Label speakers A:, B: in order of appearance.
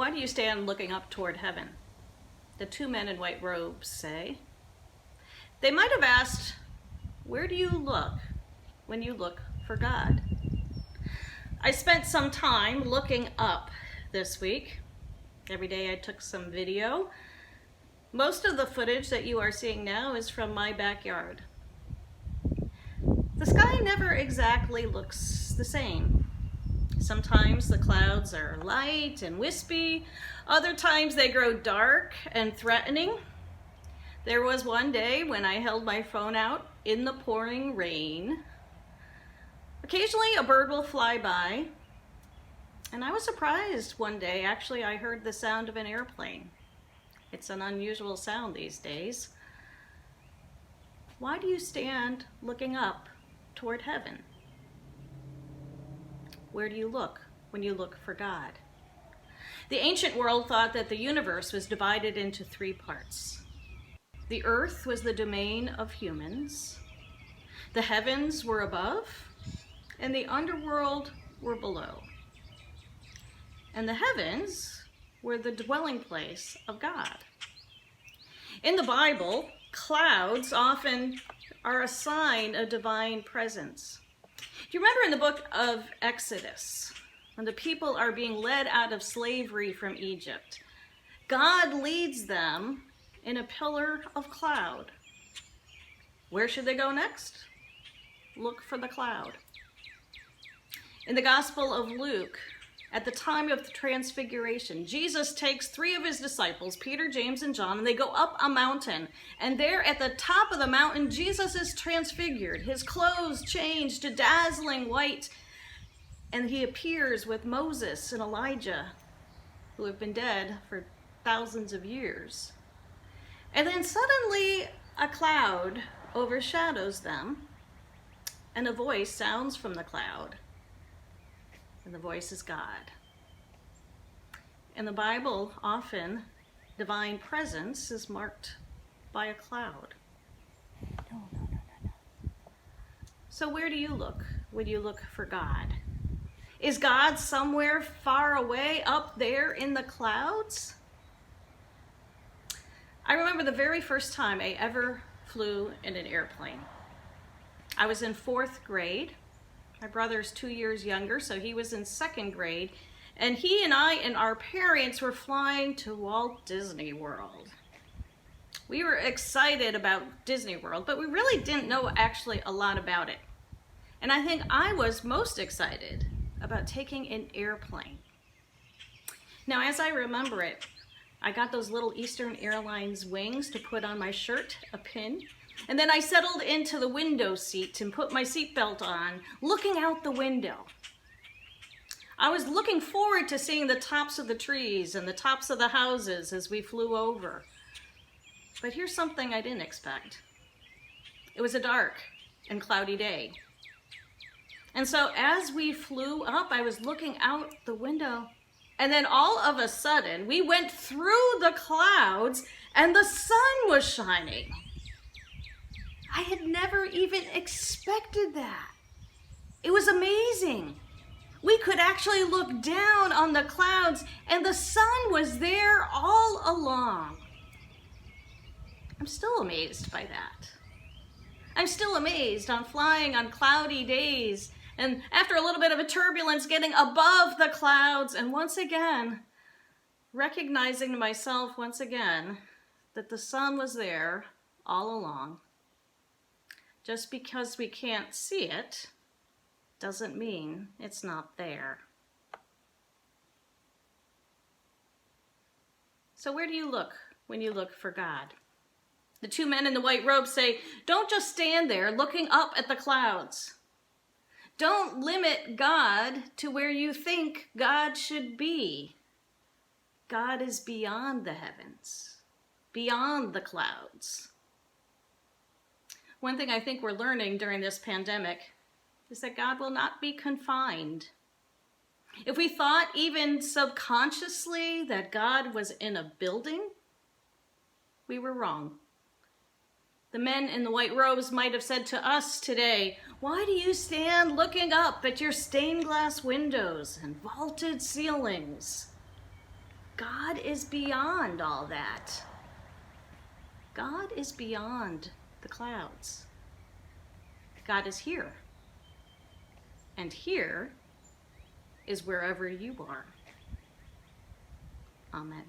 A: Why do you stand looking up toward heaven? The two men in white robes say. They might have asked, where do you look when you look for God? I spent some time looking up this week. Every day I took some video. Most of the footage that you are seeing now is from my backyard. The sky never exactly looks the same. Sometimes the clouds are light and wispy. Other times they grow dark and threatening. There was one day when I held my phone out in the pouring rain. Occasionally a bird will fly by. And I was surprised one day, actually, I heard the sound of an airplane. It's an unusual sound these days. Why do you stand looking up toward heaven? Where do you look when you look for God? The ancient world thought that the universe was divided into three parts. The earth was the domain of humans, the heavens were above, and the underworld were below. And the heavens were the dwelling place of God. In the Bible, clouds often are a sign of divine presence. Do you remember in the book of Exodus, when the people are being led out of slavery from Egypt, God leads them in a pillar of cloud. Where should they go next? Look for the cloud. In the Gospel of Luke, at the time of the Transfiguration, Jesus takes three of his disciples, Peter, James, and John, and they go up a mountain. And there at the top of the mountain, Jesus is transfigured. His clothes change to dazzling white. And he appears with Moses and Elijah, who have been dead for thousands of years. And then suddenly a cloud overshadows them, and a voice sounds from the cloud. And the voice is God. In the Bible, often, divine presence is marked by a cloud. No. So where do you look when you look for God? Is God somewhere far away up there in the clouds? I remember the very first time I ever flew in an airplane. I was in 4th grade. My brother's 2 years younger, so he was in 2nd grade. And he and I and our parents were flying to Walt Disney World. We were excited about Disney World, but we really didn't know actually a lot about it. And I think I was most excited about taking an airplane. Now, as I remember it, I got those little Eastern Airlines wings to put on my shirt, a pin. And then I settled into the window seat and put my seatbelt on, looking out the window. I was looking forward to seeing the tops of the trees and the tops of the houses as we flew over. But here's something I didn't expect. It was a dark and cloudy day. And so as we flew up, I was looking out the window, and then all of a sudden, we went through the clouds and the sun was shining. I had never even expected that. It was amazing. We could actually look down on the clouds and the sun was there all along. I'm still amazed by that. I'm still amazed on flying on cloudy days and after a little bit of a turbulence getting above the clouds and once again recognizing to myself once again that the sun was there all along. Just because we can't see it doesn't mean it's not there. So where do you look when you look for God? The two men in the white robes say, don't just stand there looking up at the clouds. Don't limit God to where you think God should be. God is beyond the heavens, beyond the clouds. One thing I think we're learning during this pandemic is that God will not be confined. If we thought even subconsciously that God was in a building, we were wrong. The men in the white robes might have said to us today, why do you stand looking up at your stained glass windows and vaulted ceilings? God is beyond all that. God is beyond the clouds. God is here. And here is wherever you are. Amen.